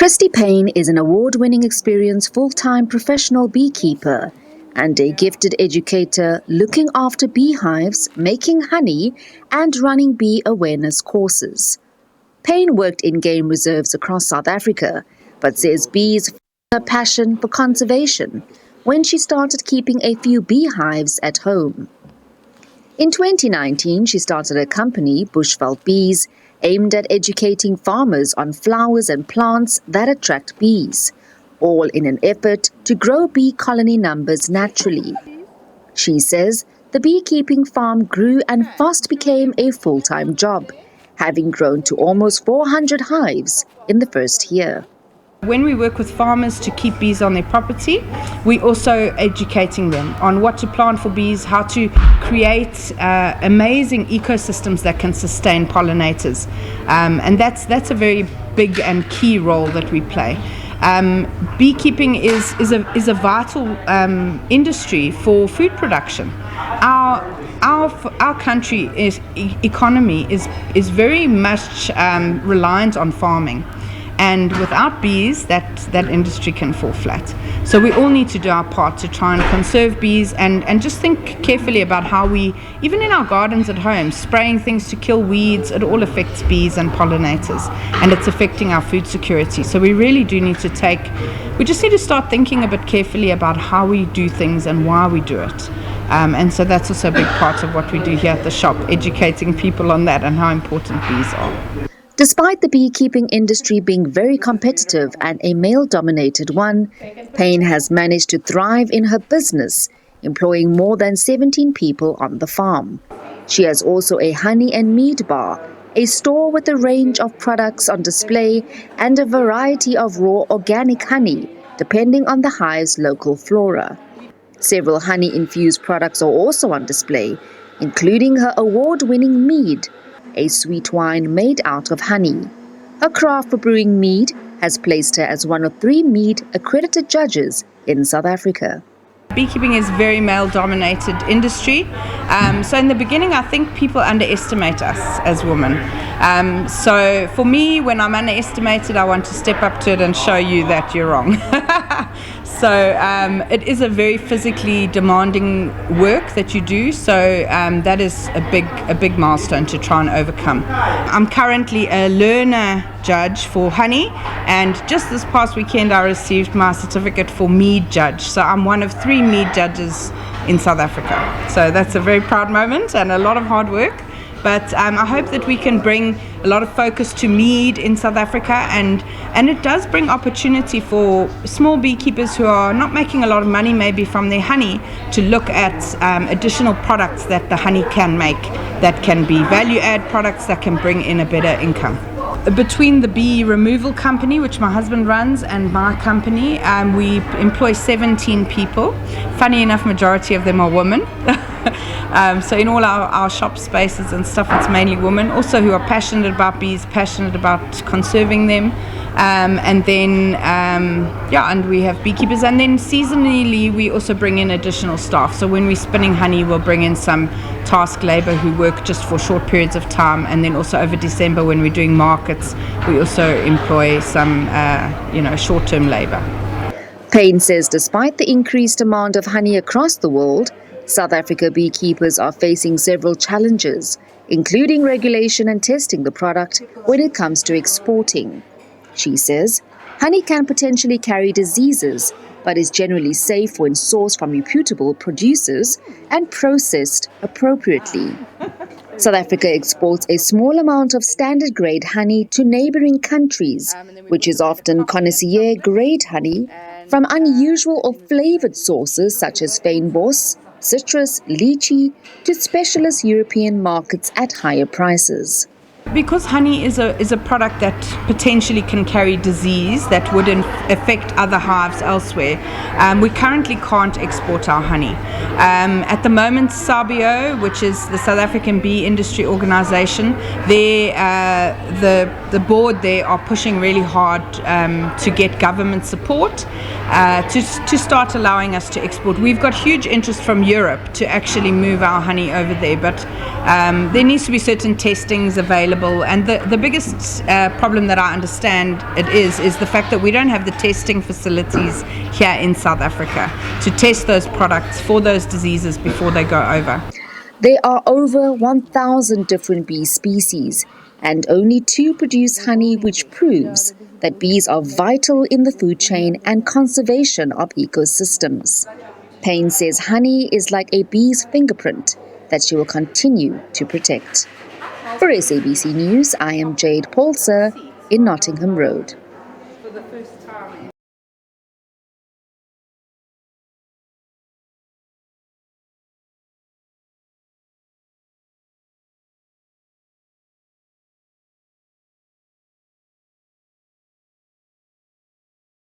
Kristie Paine is an award-winning experienced full-time professional beekeeper and a gifted educator looking after beehives, making honey and running bee awareness courses. Paine worked in game reserves across South Africa, but says bees fueled her passion for conservation when she started keeping a few beehives at home. In 2019, she started a company, Bushveld Bees, aimed at educating farmers on flowers and plants that attract bees, all in an effort to grow bee colony numbers naturally. She says the beekeeping farm grew and fast became a full-time job, having grown to almost 400 hives in the first year. When we work with farmers to keep bees on their property, we're also educating them on what to plant for bees, how to create amazing ecosystems that can sustain pollinators. And that's a very big and key role that we play. Beekeeping is a vital industry for food production. Our country economy is very much reliant on farming. And without bees, that industry can fall flat. So we all need to do our part to try and conserve bees and just think carefully about how we, even in our gardens at home, spraying things to kill weeds, it all affects bees and pollinators. And it's affecting our food security. So we really do need to we just need to start thinking a bit carefully about how we do things and why we do it. And so that's also a big part of what we do here at the shop, educating people on that and how important bees are. Despite the beekeeping industry being very competitive and a male-dominated one, Paine has managed to thrive in her business, employing more than 17 people on the farm. She has also a honey and mead bar, a store with a range of products on display and a variety of raw organic honey, depending on the hive's local flora. Several honey-infused products are also on display, including her award-winning mead, a sweet wine made out of honey. Her craft for brewing mead has placed her as one of 3 mead accredited judges in South Africa. Beekeeping is a very male-dominated industry. So in the beginning, I think people underestimate us as women. So for me, when I'm underestimated, I want to step up to it and show you that you're wrong. So it is a very physically demanding work that you do. So that is a big milestone to try and overcome. I'm currently a learner judge for honey, and just this past weekend I received my certificate for mead judge. So I'm one of 3 mead judges in South Africa. So that's a very proud moment and a lot of hard work. But I hope that we can bring a lot of focus to mead in South Africa, and it does bring opportunity for small beekeepers who are not making a lot of money maybe from their honey to look at additional products that the honey can make, that can be value-add products that can bring in a better income. Between the bee removal company, which my husband runs, and my company, we employ 17 people. Funny enough, majority of them are women. So in all our shop spaces and stuff, it's mainly women also who are passionate about bees, passionate about conserving them. And then and we have beekeepers, and then seasonally we also bring in additional staff. So when we're spinning honey, we'll bring in some task labor who work just for short periods of time, and then also over December when we're doing markets, we also employ some short-term labor. Paine says despite the increased demand of honey across the world, South Africa beekeepers are facing several challenges, including regulation and testing the product when it comes to exporting. She says honey can potentially carry diseases, but is generally safe when sourced from reputable producers and processed appropriately. South Africa exports a small amount of standard-grade honey to neighboring countries, which is often connoisseur-grade honey from unusual or flavored sources such as fynbos, citrus, lychee, to specialist European markets at higher prices. Because honey is a product that potentially can carry disease that would affect other hives elsewhere, we currently can't export our honey. At the moment, SABC, which is the South African Bee Industry Organization, the board there are pushing really hard to get government support to start allowing us to export. We've got huge interest from Europe to actually move our honey over there, but there needs to be certain testings available available. And the biggest problem that I understand it is the fact that we don't have the testing facilities here in South Africa to test those products for those diseases before they go over. There are over 1,000 different bee species, and only 2 produce honey, which proves that bees are vital in the food chain and conservation of ecosystems. Paine says honey is like a bee's fingerprint that she will continue to protect. For SABC News, I am Jade Paulser in Nottingham Road.